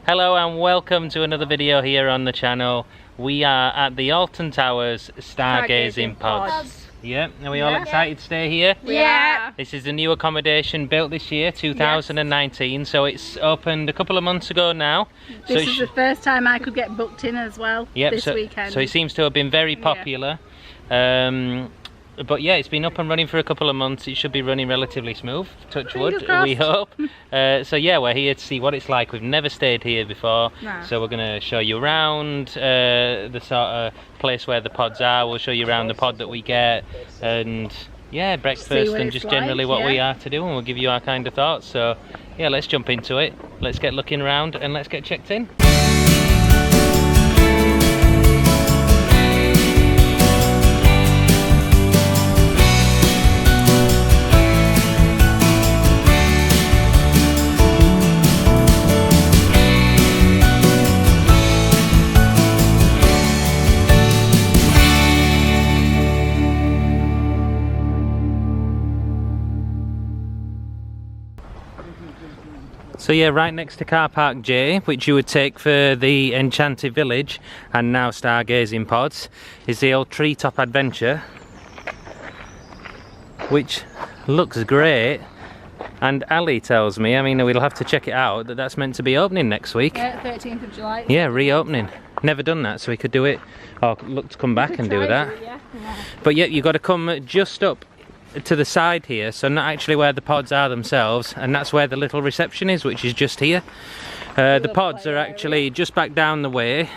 Hello and welcome to another video here on the channel. We are at the Alton Towers Stargazing Pods. Yeah, are we all excited to stay here? Yeah. This is a new accommodation built this year, 2019, so it's opened a couple of months ago now. This is the first time I could get booked in as well this weekend. So it seems to have been very popular. But yeah, it's been up and running for a couple of months. It should be running relatively smooth, touch wood, we hope. So yeah, we're here to see what it's like. We've never stayed here before, so we're going to show you around the sort of place where the pods are. We'll show you around the pod that we get, and yeah, breakfast and just generally what we are to do, and we'll give you our kind of thoughts. So yeah, let's jump into it. Let's get looking around and let's get checked in. So yeah, right next to car park J, which you would take for the Enchanted Village and now Stargazing Pods, is the old Treetop Adventure, which looks great. And Ali tells me, I mean, we'll have to check it out, that that's meant to be opening next week. Yeah, 13th of July. Yeah, reopening. Never done that, so we could do it, or look to come back and do that. But yeah, you've got to come just up to the side here, so not actually where the pods are themselves, and that's where the little reception is, which is just here. The pods are actually just back down the way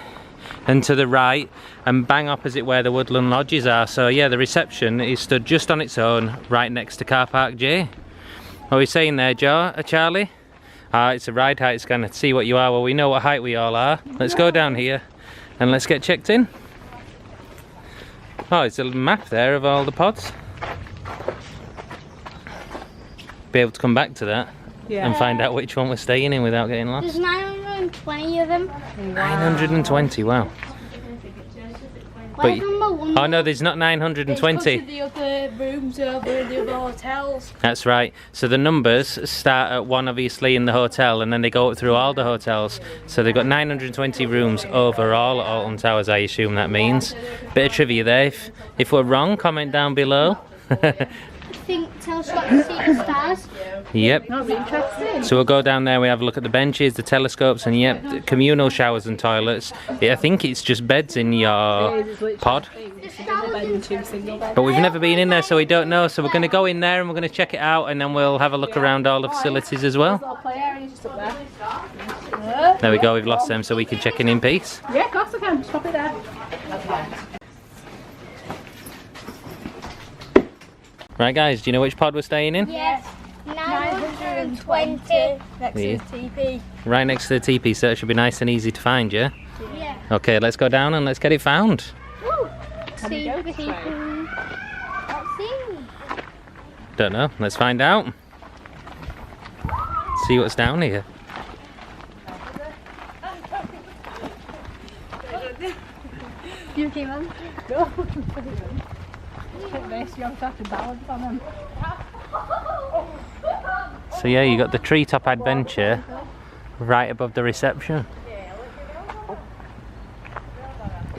and to the right and bang opposite where the woodland lodges are. So yeah, the reception is stood just on its own right next to car park J. What are we saying there, Charlie? It's a ride height scan to see what you are. Well, we know what height we all are. Let's go down here and let's get checked in. Oh, it's a map there of all the pods. Be able to come back to that and find out which one we're staying in without getting lost. There's 920 of them. 920, wow. But, oh no, there's not 920. The other rooms over in the other hotels. That's right. So the numbers start at one, obviously, in the hotel, and then they go up through all the hotels. So they've got 920 rooms overall at Alton Towers, I assume that means. Bit of trivia there. If we're wrong, comment down below. Tell us what to see the stars. Yep. That'll be interesting. So we'll go down there, we have a look at the benches, the telescopes, and yep, communal showers and toilets. Yeah, I think it's just beds in your pod. But we've never been in there, so we don't know. So we're going to go in there and we're going to check it out, and then we'll have a look around all the facilities as well. There we go, we've lost them, so we can check in peace. Yeah, of course I can. Just pop it there. Right guys, do you know which pod we're staying in? Yes. 920. Next to the TP. Right next to the TP, so it should be nice and easy to find, yeah? Yeah. Okay, let's go down and let's get it found. Woo. Can we go this way? Let's see. Don't know, let's find out. See what's down here. You came on? No. You have to balance on them. So yeah, you got the Treetop Adventure right above the reception.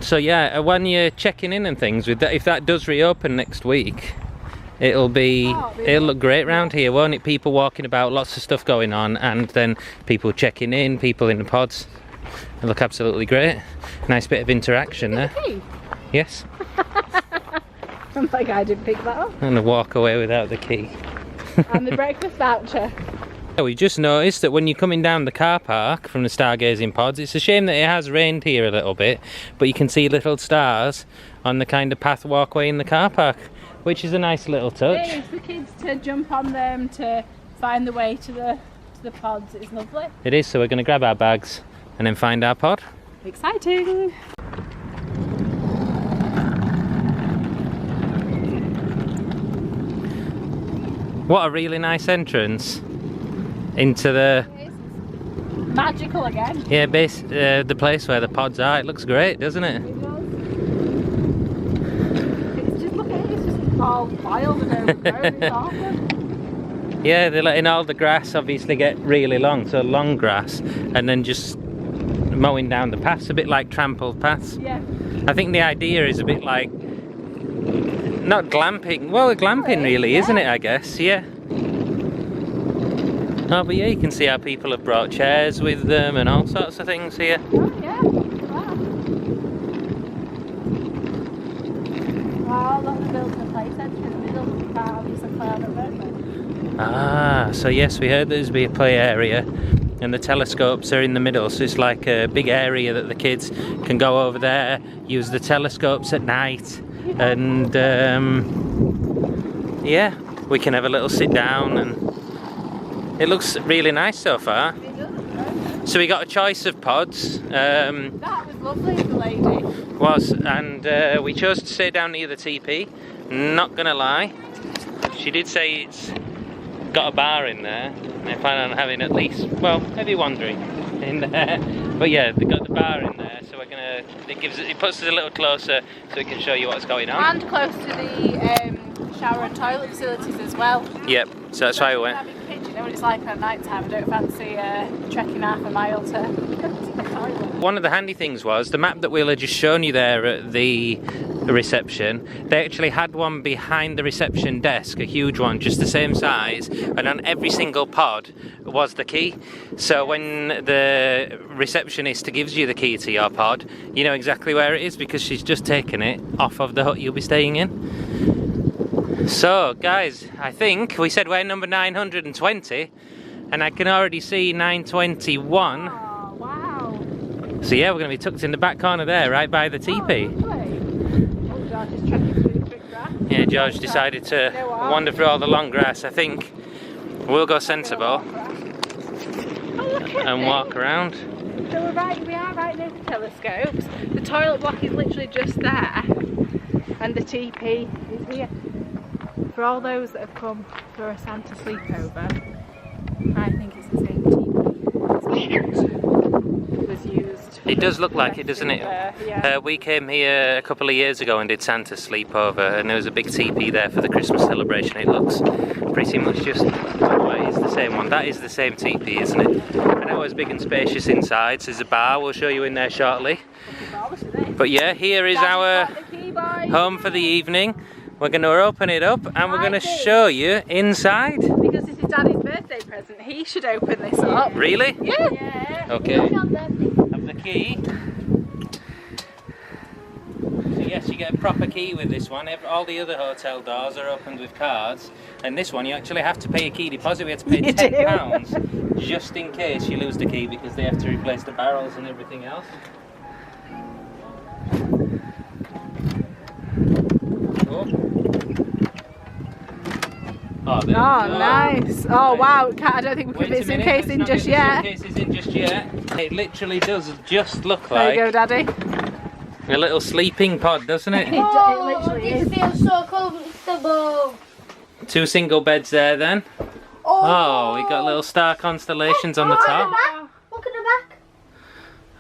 So yeah, when you're checking in and things, with that, if that does reopen next week, it'll look great round here, won't it? People walking about, lots of stuff going on, and then people checking in, people in the pods. It'll look absolutely great. Nice bit of interaction there. Yes. I'm like, I didn't pick that up. And walk away without the key. And the breakfast voucher. We just noticed that when you're coming down the car park from the Stargazing Pods, it's a shame that it has rained here a little bit, but you can see little stars on the kind of path walkway in the car park, which is a nice little touch. Yeah, it's for kids to jump on them to find the way to the pods. It's lovely. It is, so we're going to grab our bags and then find our pod. Exciting. What a really nice entrance into the... Magical again. Yeah, the place where the pods are. It looks great, doesn't it? It's just, look at it, it's just all wild and overgrown. It's awesome. Yeah, they're letting all the grass obviously get really long, so long grass, and then just mowing down the paths, a bit like trampled paths. Yeah. I think the idea is a bit like, not glamping, well glamping really, isn't it, I guess, yeah. Oh, but yeah, you can see how people have brought chairs with them and all sorts of things here. Oh yeah. Wow. Oh, look, they're building a play centre in the middle, but we can't use a car at the moment. Ah, so yes, we heard there's be a play area and the telescopes are in the middle, so it's like a big area that the kids can go over there, use the telescopes at night, and yeah, we can have a little sit down, and it looks really nice so far. So we got a choice of pods. That was lovely, the lady. And we chose to stay down near the teepee. Not gonna lie, she did say it's got a bar in there. They plan on having at least, well, maybe one drink in there. But yeah, they got the bar in there, so we're gonna. It puts us a little closer, so we can show you what's going on. And close to the shower and toilet facilities as well. Yep. So that's why we went. You know what it's like at night time. I don't fancy trekking half a mile to the toilet. One of the handy things was the map that Will had just shown you there at the reception. They actually had one behind the reception desk, a huge one, just the same size, and on every single pod was the key. So when the receptionist gives you the key to your pod, you know exactly where it is because she's just taken it off of the hut you'll be staying in. So guys, I think we said we're number 920 and I can already see 921. Oh, wow. So yeah, we're going to be tucked in the back corner there, right by the teepee. Oh, George is trekking through the quick grass. Yeah, George decided to wander through all the long grass. I think we'll go sensible and walk around. So we are right near the telescopes. The toilet block is literally just there and the teepee is here. For all those that have come for a Santa sleepover, I think it's the same teepee that was used. It does look like it, doesn't it? Yeah. We came here a couple of years ago and did Santa's sleepover, and there was a big teepee there for the Christmas celebration. It looks pretty much just, oh, it is the same one. That is the same teepee, isn't it? I know it's big and spacious inside, so there's a bar, we'll show you in there shortly. But yeah, here is our home for the evening. We're going to open it up and we're going to show you inside. Because this is Daddy's birthday present, he should open this up. Really? Yeah. Okay. Have the key. So yes, you get a proper key with this one. All the other hotel doors are opened with cards. And this one you actually have to pay a key deposit. We have to pay £10 just in case you lose the key because they have to replace the barrels and everything else. Oh, nice. Oh, wow. I don't think we can fit suitcase in just yet. Suitcases in just yet. It literally does just look There like you go, Daddy. a little sleeping pod, doesn't it? Oh, this feels so comfortable. 2 single beds there then. Oh, we got little star constellations on the top. Look at the back.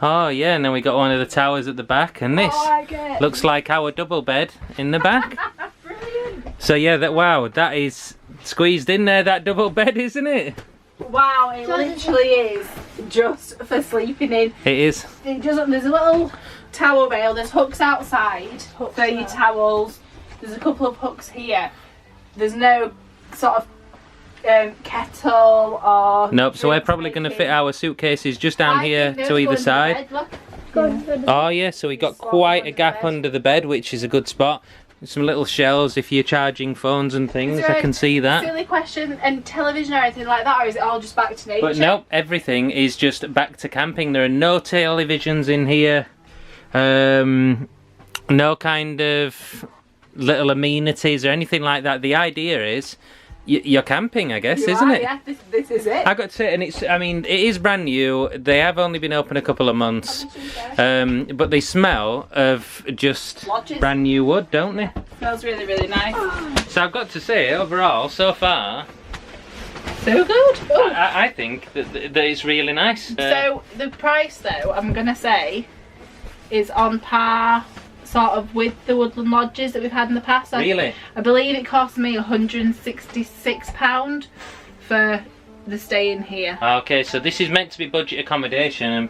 Oh yeah, and then we got one of the towers at the back, and this looks like our double bed in the back. Brilliant. So yeah, that is squeezed in there, that double bed, isn't it? Wow, it literally is just for sleeping in. It is. There's a little towel rail, there's hooks outside for your towels. There's a couple of hooks here. There's no sort of kettle or... Nope, so we're probably going to fit our suitcases just down here to either side. Oh yeah, so we got quite a gap under the bed, which is a good spot. Some little shelves if you're charging phones and things, I can see that. Silly question, and television or anything like that, or is it all just back to nature? But nope, everything is just back to camping. There are no televisions in here. No kind of little amenities or anything like that. The idea is you're camping, I guess, isn't it? Yeah, this is it. I got to say, and it is brand new. They have only been open a couple of months, but they smell of just brand new wood, don't they? Smells really, really nice. So I've got to say, overall, so far, so good. I think that it's really nice. So the price, though, I'm gonna say, is on par sort of with the Woodland Lodges that we've had in the past. Really? I believe it cost me £166 for the stay in here. Okay, so this is meant to be budget accommodation,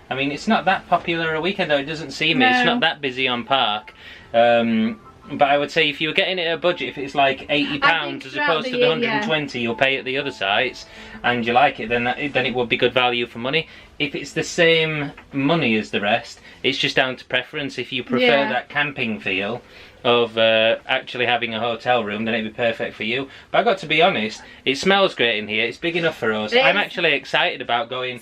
I mean, it's not that popular a weekend though. It doesn't seem it. No. It's not that busy on Park. But I would say if you were getting it at a budget, if it's like £80 as opposed to the 120 you'll pay at the other sites, and you like it, then it would be good value for money. If it's the same money as the rest, it's just down to preference. If you prefer that camping feel of actually having a hotel room, then it'd be perfect for you. But I got to be honest, it smells great in here. It's big enough for us. I'm actually excited about going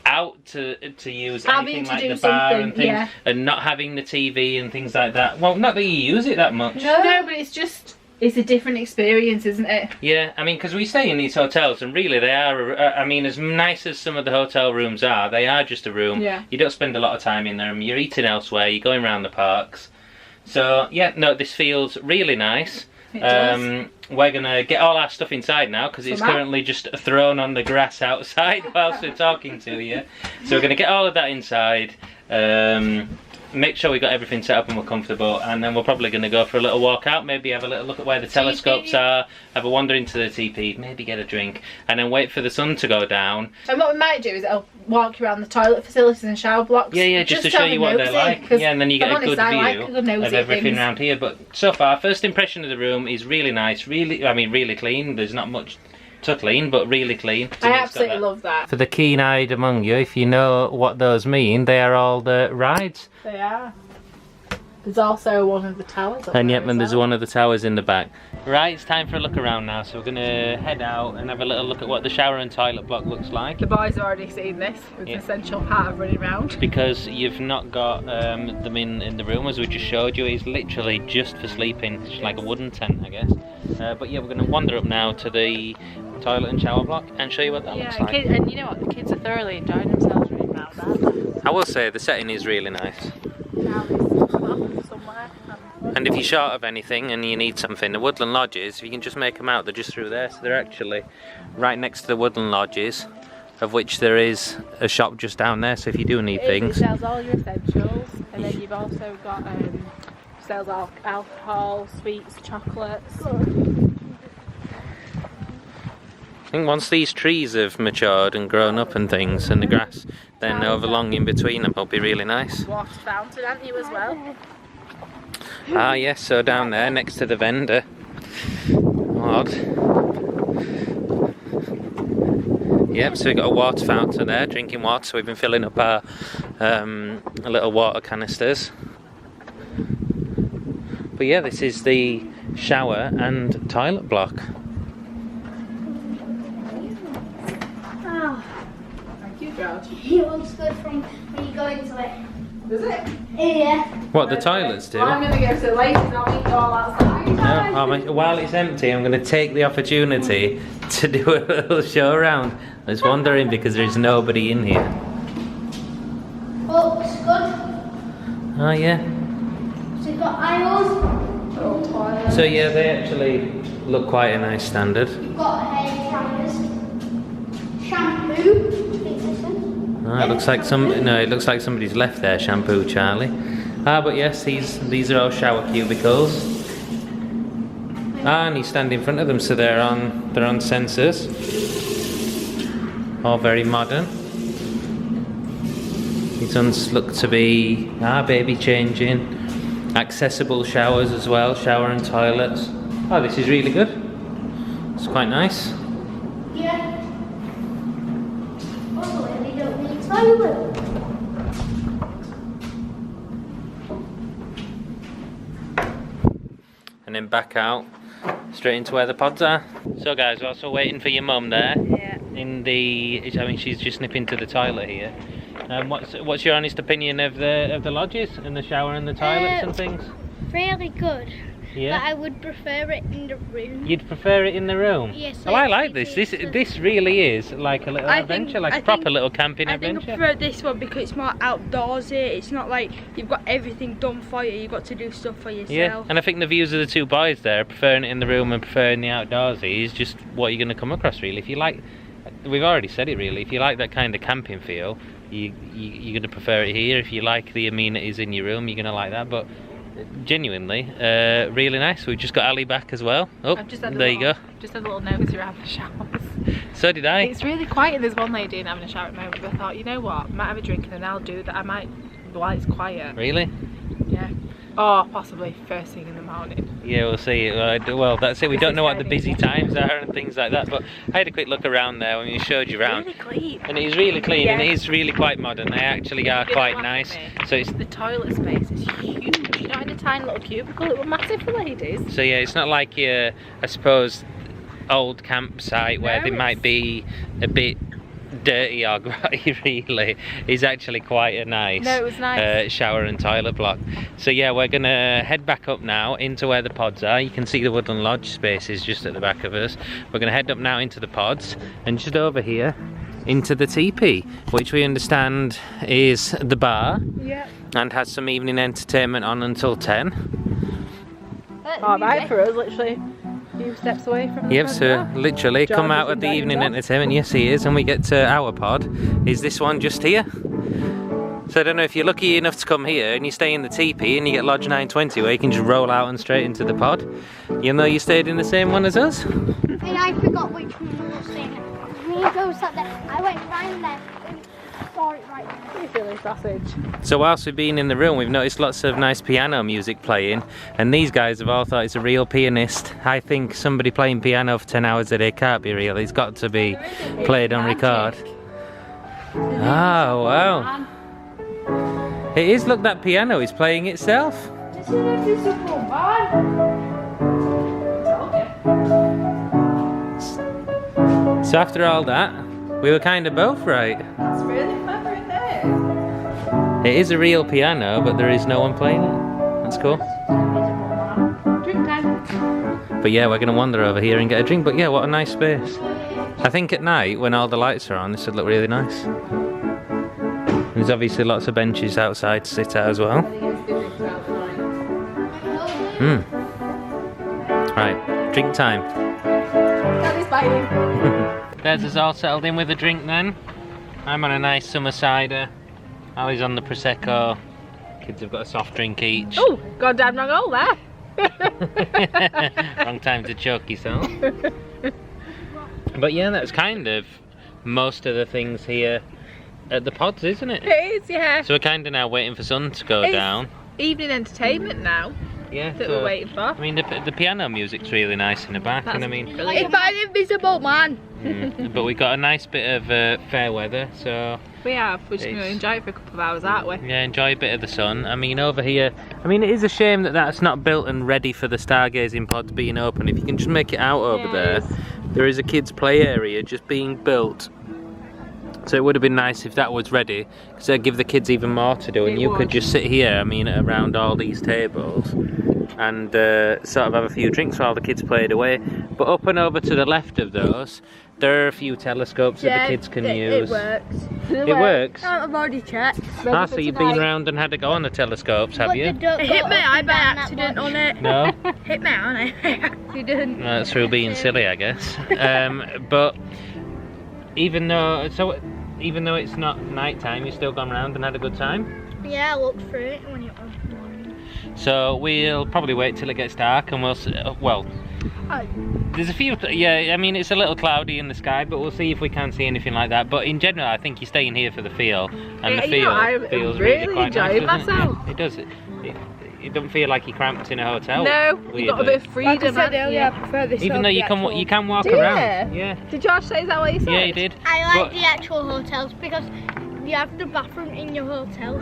out to use anything like the bar and things, and not having the TV and things like that. Well, not that you use it that much. No, but it's a different experience, isn't it? Yeah, I mean, because we stay in these hotels, and really they are, I mean, as nice as some of the hotel rooms are, they are just a room. Yeah. You don't spend a lot of time in them, you're eating elsewhere, you're going around the parks. So, yeah, no, this feels really nice. It does. We're going to get all our stuff inside now, because it's currently just thrown on the grass outside whilst we're talking to you. So we're going to get all of that inside, make sure we got everything set up and we're comfortable, and then we're probably going to go for a little walk out, maybe have a little look at where the telescopes are, have a wander into the TP, maybe get a drink, and then wait for the sun to go down. And what we might do is I'll walk you around the toilet facilities and shower blocks. Yeah, just to show you what they're like. Yeah, and then you get a good view of everything around here. But so far, first impression of the room is really nice, really clean. There's not much to clean, but really clean. I absolutely love that. For the keen-eyed among you, if you know what those mean, they are all the rides. They are. There's also one of the towers up and there yep, and as there's well. one of the towers in the back. Right, it's time for a look around now, so we're going to head out and have a little look at what the shower and toilet block looks like. The boys have already seen this. It's an essential part of running around. Because you've not got them in the room, as we just showed you. It's literally just for sleeping. It's like a wooden tent, I guess. But yeah, we're going to wander up now to the toilet and shower block and show you what that looks like. And you know what? The kids are thoroughly enjoying themselves running around that. I will say the setting is really nice. Now there's somewhere. And if you're short of anything and you need something, the Woodland Lodges, you can just make them out. They're just through there. So they're actually right next to the Woodland Lodges, of which there is a shop just down there. So if you do need things. It sells all your essentials, and then you've also got sells alcohol, sweets, chocolates. I think once these trees have matured and grown up and things, and the grass then overlong in between them will be really nice. Water fountain, aren't you, as well? Ah yes, so down there next to the vendor. Odd. Yep, so we've got a water fountain there, drinking water, so we've been filling up our little water canisters. But yeah, this is the shower and toilet block. Oh, Thank you, George. it looks good from when you go into it. Does it? Yeah. What the toilets do? Well, I'm going to go to the ladies and I'll meet you all outside. No, while it's empty, I'm going to take the opportunity to do a little show around. I was wondering because there's nobody in here. Oh, looks good. Oh yeah. So you've got aisles. So yeah, they actually look quite a nice standard. You've got hair showers. Shampoo. I think this one. Oh, it looks like it looks like somebody's left their shampoo, Charlie. Ah, but yes, these are all shower cubicles. Ah, and you stand in front of them, so they're on sensors. All very modern. These ones look to be baby changing. Accessible showers as well, shower and toilets. Oh, this is really good. It's quite nice. Yeah. Also, they don't need toilet. And then back out, straight into where the pods are. So guys, we're also waiting for your mum there. Yeah. She's just nipping to the toilet here. What's your honest opinion of the lodges and the shower and the toilets and things? Really good. Yeah. But I would prefer it in the room. You'd prefer it in the room? Yes. Oh, I like this. This really is like a little adventure, like a proper little camping adventure. I prefer this one because it's more outdoorsy. It's not like you've got everything done for you. You've got to do stuff for yourself. Yeah, and I think the views of the two boys there, preferring it in the room and preferring the outdoorsy, is just what you're going to come across really. If you like, we've already said it really, if you like that kind of camping feel, you're going to prefer it here. If you like the amenities in your room, you're going to like that. But genuinely, really nice. We've just got Ali back as well. Oh, there you go. Just had a little nosy around the showers. So did I. It's really quiet. There's one lady in having a shower at the moment, but I thought, you know what, I might have a drink and then I'll do that. I might, while it's quiet. Really? Yeah. Or possibly first thing in the morning. Yeah, we'll see. Well, that's it. We don't know what the busy times are and things like that. But I had a quick look around there when we showed you around. Really clean. And it is really clean, and Yeah. it is really quite modern. They actually are quite nice. So it's The toilet space is huge. You're not in a tiny little cubicle. It was massive for ladies. so yeah, it's not like your, I suppose, old campsite where No, they might it's- be a bit dirty or grotty. Really, it's actually quite a nice, No, it was nice. shower and toilet block. So yeah, we're gonna head back up now into where the pods are. You can see the Woodland Lodge spaces just at the back of us. We're gonna head up now into the pods and just over here into the teepee, which we understand is the bar Yeah. and has some evening entertainment on until 10. Alright for us, literally a few steps away from the Yep, front so door. literally come George out is at the inviting evening us. entertainment. Yes, he is, and we get to our pod. Is this one just here? So I don't know if you're lucky enough to come here and you stay in the teepee and you get Lodge 920 where you can just roll out and straight into the pod. You know you stayed in the same one as us? And I forgot which one we were staying at. Me and Joe sat there. I went round there and saw it right there. You silly sausage. So whilst we've been in the room, we've noticed lots of nice piano music playing, and these guys have all thought it's a real pianist. I think somebody playing piano for 10 hours a day can't be real. It's got to be played on record. Oh, wow. It is, look, that piano is playing itself. So after all that, we were kind of both right. That's really clever, isn't it? It is a real piano, but there is no one playing it. That's cool. Drink time. But yeah, we're going to wander over here and get a drink. But yeah, what a nice space. I think at night, when all the lights are on, this would look really nice. And there's obviously lots of benches outside to sit at as well. Right, drink time. Daddy's biting. There's us all settled in with a drink then. I'm on a nice summer cider. Ali's on the Prosecco. Kids have got a soft drink each. Oh, goddamn wrong hole there. Wrong time to choke yourself. But yeah, that's kind of most of the things here at the pods, isn't it? It is, yeah. So we're kind of now waiting for sun to go It's down. Evening entertainment now Yeah. that so- we're waiting for. I mean, the piano music's really nice in the back, and I mean, Brilliant. If I'm invisible man. but we got a nice bit of fair weather, so We have. We're just going to It's- enjoy it for a couple of hours, aren't we? yeah, enjoy a bit of the sun. I mean, over here, I mean, it is a shame that that's not built and ready for the stargazing pods being open. If you can just make it out over there, Yes. there is a kids' play area just being built. So it would have been nice if that was ready, because that'd give the kids even more to do, and It you could would. just sit here, I mean, around all these tables, and sort of have a few drinks while the kids played away. But up and over to the left of those, there are a few telescopes that the kids can use. It works. It works? I've already checked. Ah, so you've been round and had a go on the telescopes, have you? It hit my eye by accident on it. No? Hit my eye by accident. Well, that's through being silly, I guess. But even though it's not night time, you've still gone round and had a good time. Yeah, I looked through it when it was morning. So we'll probably wait till it gets dark, and we'll well. There's a few, yeah, I mean it's a little cloudy in the sky, but we'll see if we can see anything like that. But in general, I think you're staying here for the feel, and the Yeah, you feel know, I'm feels really quite enjoying nice, doesn't myself. It? It does. It don't feel like you're cramped in a hotel. No, you've got a bit of Like I freedom, said haven't earlier, you? I prefer this Even over though the you actual- can walk Do you? around. Yeah. Did George say, is that what he said? Yeah, he did. I like But- the actual hotels because you have the bathroom in your hotel.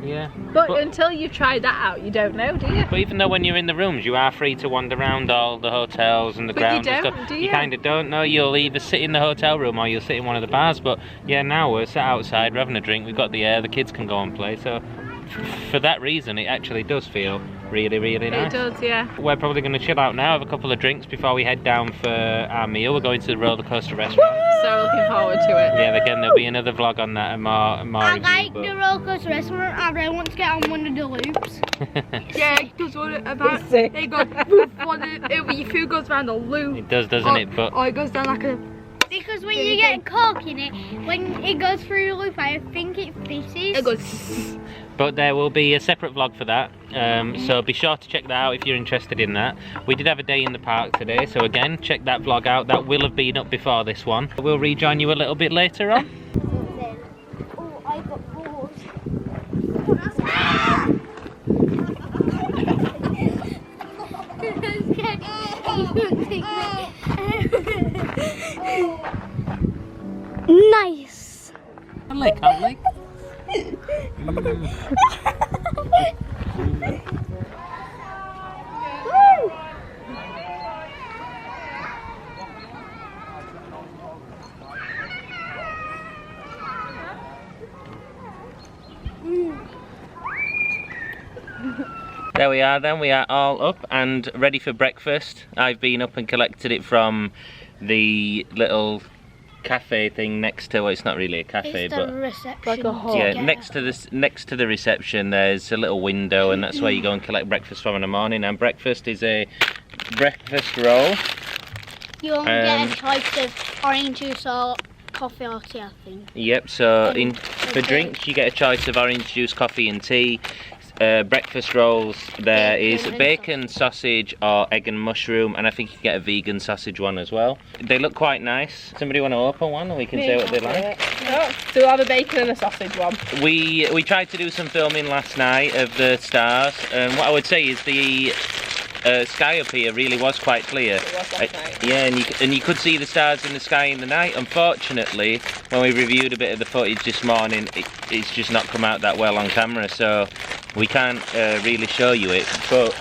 Yeah. But until you've tried that out, you don't know, do you? But even though when you're in the rooms, you are free to wander around all the hotels and the But you grounds and don't, stuff. do You you? kind of don't know. You'll either sit in the hotel room or you'll sit in one of the bars. But yeah, now we're sat outside, we're having a drink. We've got the air. The kids can go and play. So for that reason, it actually does feel really, really nice. It does, yeah. We're probably going to chill out now, have a couple of drinks before we head down for our meal. We're going to the roller coaster restaurant. So looking forward to it. Yeah, again, there'll be another vlog on that and more I review, like but- the roller coaster restaurant. I really want to get on one of the loops. Yeah, it does what it about. It's sick. They go, poof, your food goes around the loop. It does, doesn't it? But Or it goes down like a. Because because when you get cork in it, when it goes through the loop, I think it fizzes. It goes. But there will be a separate vlog for that, so be sure to check that out if you're interested in that. We did have a day in the park today, so again, check that vlog out. That will have been up before this one. We'll rejoin you a little bit later on. Oh, I got bored. Nice. I'll lick. There we are then, we are all up and ready for breakfast. I've been up and collected it from the little cafe thing next to, well, it's not really a cafe, It's but the reception. Like a hall. yeah, next to the reception there's a little window, and that's where you go and collect breakfast from in the morning. And breakfast is a breakfast roll. You only get a choice of orange juice or coffee or tea, I think. Yep, so for drinks you get a choice of orange juice, coffee and tea. Breakfast rolls, there is bacon, sausage or egg and mushroom, and I think you get a vegan sausage one as well. They look quite nice. Somebody want to open one and we can say what they like? Oh, so we'll have a bacon and a sausage one. We tried to do some filming last night of the stars, and what I would say is the sky up here really was quite clear. It was last night. Yeah, and you could see the stars in the sky in the night. Unfortunately, when we reviewed a bit of the footage this morning, it's just not come out that well on camera, so we can't really show you it. But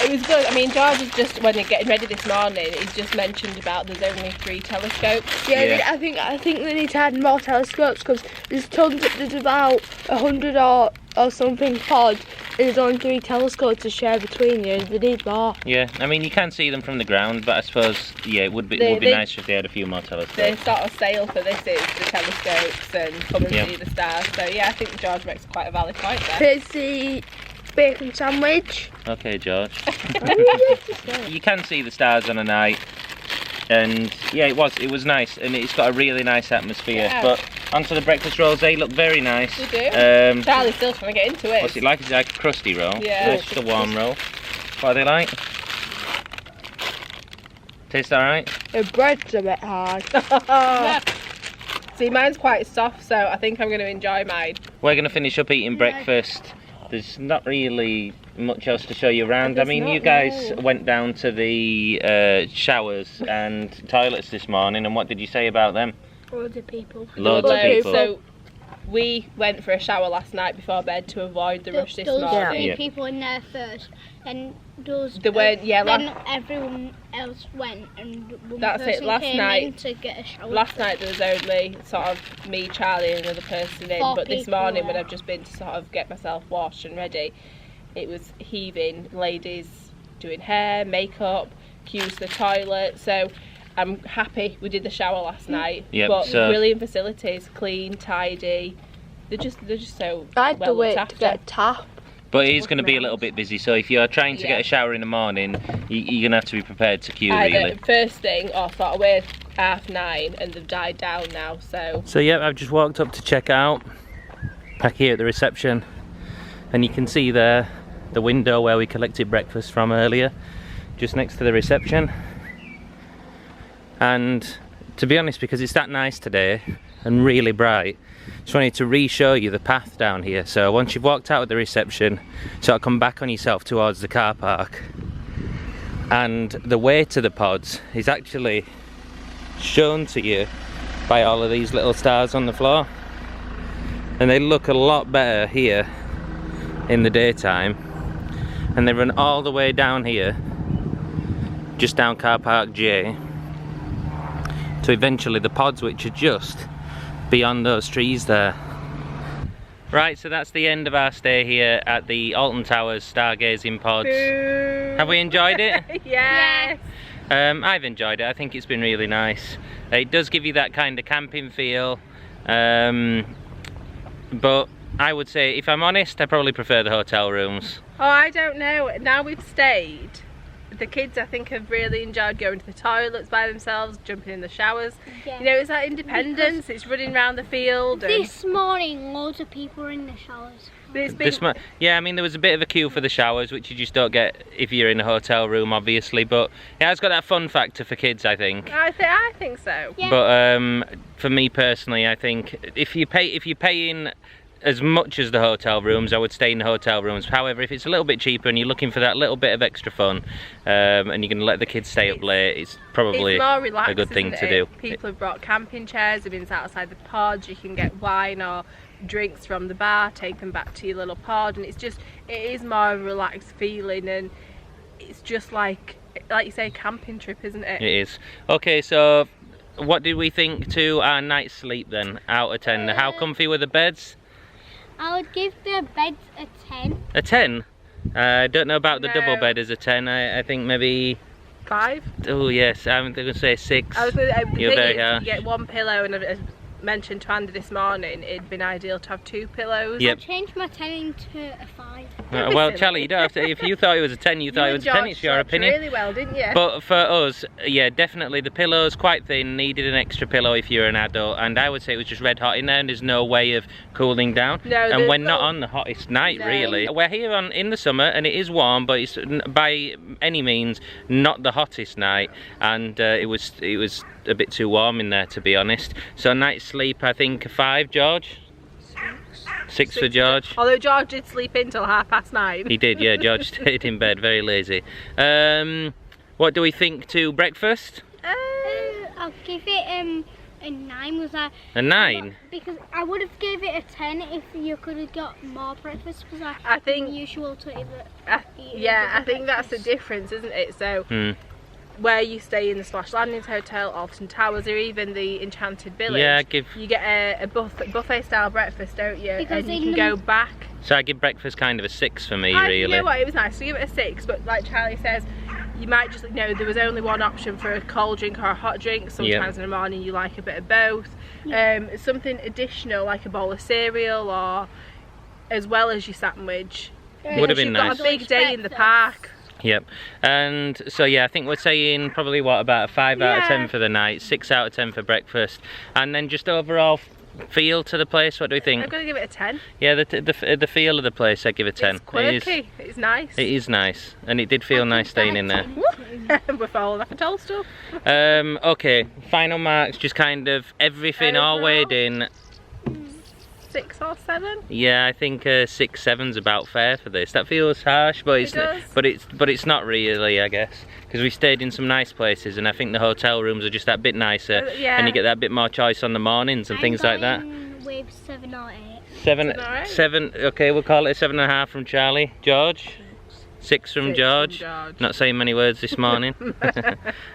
It was good. I mean, George was just, when they're getting ready this morning, he's just mentioned about there's only 3 telescopes. Yeah, Yeah. I think they need to add more telescopes because there's about 100 or something pods. There's only 3 telescopes to share between you. They need more. yeah, I mean you can see them from the ground, but I suppose yeah, it would be They- nice if they had a few more The telescopes. sort of sale for this is the telescopes and come and Yeah. see the stars. So yeah, I think George makes quite a valid point there. Here's the bacon sandwich. Okay, George. You can see the stars on a night, and yeah, it was nice, and it's got a really nice atmosphere. Yeah. But onto the breakfast rolls, they look very nice. They do. Um, Charlie's still trying to get into it. what's it like? It's like a crusty roll. Yeah. It's just a warm roll. What are they like? Taste alright? The bread's a bit hard. See, mine's quite soft, so I think I'm going to enjoy mine. We're gonna finish up eating breakfast. There's not really much else to show you around. I There's mean, not, you guys no. went down to the showers and toilets this morning, and what did you say about them? Loads of people. Loads of people. So we went for a shower last night before bed to avoid the rush this There was morning. 3 Yeah. people in there first, and those. There were- yeah, Then everyone else went, and one That's it, person last came night- in to get a shower. Last night there was only sort of me, Charlie and another person in, 4 but this people morning when there. I've just been to sort of get myself washed and ready, it was heaving, ladies doing hair, makeup, queues to the toilet, so I'm happy we did the shower last night. Yep, But so- brilliant facilities, clean, tidy. They're just so I had well to wait looked to get a after. tap. But it is going to be a little bit busy, so if you're trying to Yeah. get a shower in the morning, you're going to have to be prepared to queue, Either really. first thing or sort of we're 9:30 and they've died down now, so So yeah, I've just walked up to check out, back here at the reception, and you can see there the window where we collected breakfast from earlier, just next to the reception. And to be honest, because it's that nice today and really bright, just wanted to re-show you the path down here. So once you've walked out of the reception, sort of come back on yourself towards the car park, and the way to the pods is actually shown to you by all of these little stars on the floor, and they look a lot better here in the daytime, and they run all the way down here, just down car park J, to eventually the pods, which are just beyond those trees there. Right, so that's the end of our stay here at the Alton Towers Stargazing pods. Have we enjoyed it? yes. I've enjoyed it. I think it's been really nice. It does give you that kind of camping feel, but I would say, if I'm honest, I probably prefer the hotel rooms. Oh, I don't know. Now we've stayed, the kids, I think, have really enjoyed going to the toilets by themselves, jumping in the showers. Yeah. You know, it's that independence. It's running around the field. And This morning, loads of people were in the showers. it's been, Yeah, I mean, there was a bit of a queue for the showers, which you just don't get if you're in a hotel room, obviously. But it has got that fun factor for kids, I think. I think so. Yeah. But for me personally, I think if you're paying as much as the hotel rooms, I would stay in the hotel rooms. However, if it's a little bit cheaper and you're looking for that little bit of extra fun, and you're going to let the kids stay up late, it's probably It's more relaxed, a good thing isn't to it? do. People have brought camping chairs. They've been outside the pods. You can get wine or drinks from the bar, take them back to your little pod, and it is more of a relaxed feeling, and it's just like you say, a camping trip, isn't it? It is. Okay, so what did we think to our night's sleep then, out of 10? How comfy were the beds? I would give the beds a 10. A 10? I don't know about the No. double bed as a 10. I think maybe... 5. Oh yes, I'm going to say 6. I was going to You're very you harsh. get one pillow, and as mentioned to Andy this morning, it'd been ideal to have 2 pillows. Yep. I changed my 10 into a 5. Well, Charlie, you don't have to. If you thought it was a 10, you thought it was a 10. It's your opinion. Really well, didn't you? But for us, yeah, definitely the pillow's quite thin, needed an extra pillow if you're an adult, and I would say it was just red hot in there and there's no way of cooling down. No, and there's we're not no- on the hottest night, No. really. We're here in the summer and it is warm, but it's by any means not the hottest night, and it was a bit too warm in there, to be honest. So night's sleep, I think 5, George? 6 for George. Although George did sleep in till 9:30. He did, yeah. George stayed in bed, very lazy. What do we think to breakfast? I'll give it a 9. Was that A 9? because I would have gave it a 10 if you could have got more breakfast, because I think- usual to eat Yeah, I think that's the breakfast. difference, isn't it? So where you stay in the Splash Landings Hotel, Alton Towers, or even the Enchanted Village, Yeah, you get a buffet style breakfast, don't you? Because and you in can the- go back. So I give breakfast kind of a 6 for me, You really. know what, it was nice to give it a 6, but like Charlie says, you might just, there was only one option for a cold drink or a hot drink. Sometimes in the morning you like a bit of both. Something additional like a bowl of cereal, or as well as your sandwich. Would have been You've nice. got a big day in the park. Yep. And so yeah, I think we're saying probably what, about a 5 out of 10 for the night, 6 out of 10 for breakfast, and then just overall feel to the place. What do we I'm think? going to give it a 10. Yeah, the feel of the place, I give a 10. It's quirky, it's nice. It is nice, and it did feel nice staying in there. We're falling off a toll stool. Okay, final marks, just kind of everything all weighed in. 6 or 7. Yeah, I think 6, 7's about fair for this. That feels harsh, but It does. but it's not really, I guess, because we stayed in some nice places, and I think the hotel rooms are just that bit nicer, yeah. and you get that bit more choice on the mornings and things like that. With 7 or 8. 7, Seven or eight? 7. Okay, we'll call it a 7.5 from Charlie. George. 6 from 6 George. from George. Not saying many words this morning.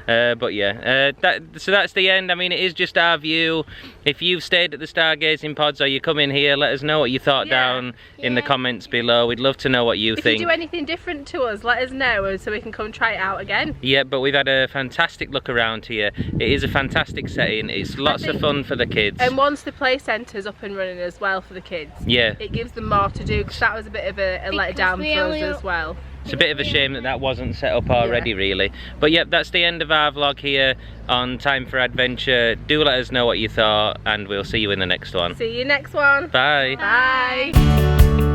But yeah, so that's the end. I mean, it is just our view. If you've stayed at the Stargazing pods or you come in here, let us know what you thought down in the comments below. We'd love to know what you If think. you do anything different to us, let us know so we can come try it out again. Yeah, but we've had a fantastic look around here. It is a fantastic setting. It's lots of fun for the kids. And once the play centre's up and running as well for the kids, Yeah, it gives them more to do, because that was a bit of a letdown we for us only- as well. it's a bit of a shame that wasn't set up already, really. But yep, that's the end of our vlog here on Time for Adventure. Do let us know what you thought, and we'll see you in the next one. See you next one. Bye. Bye.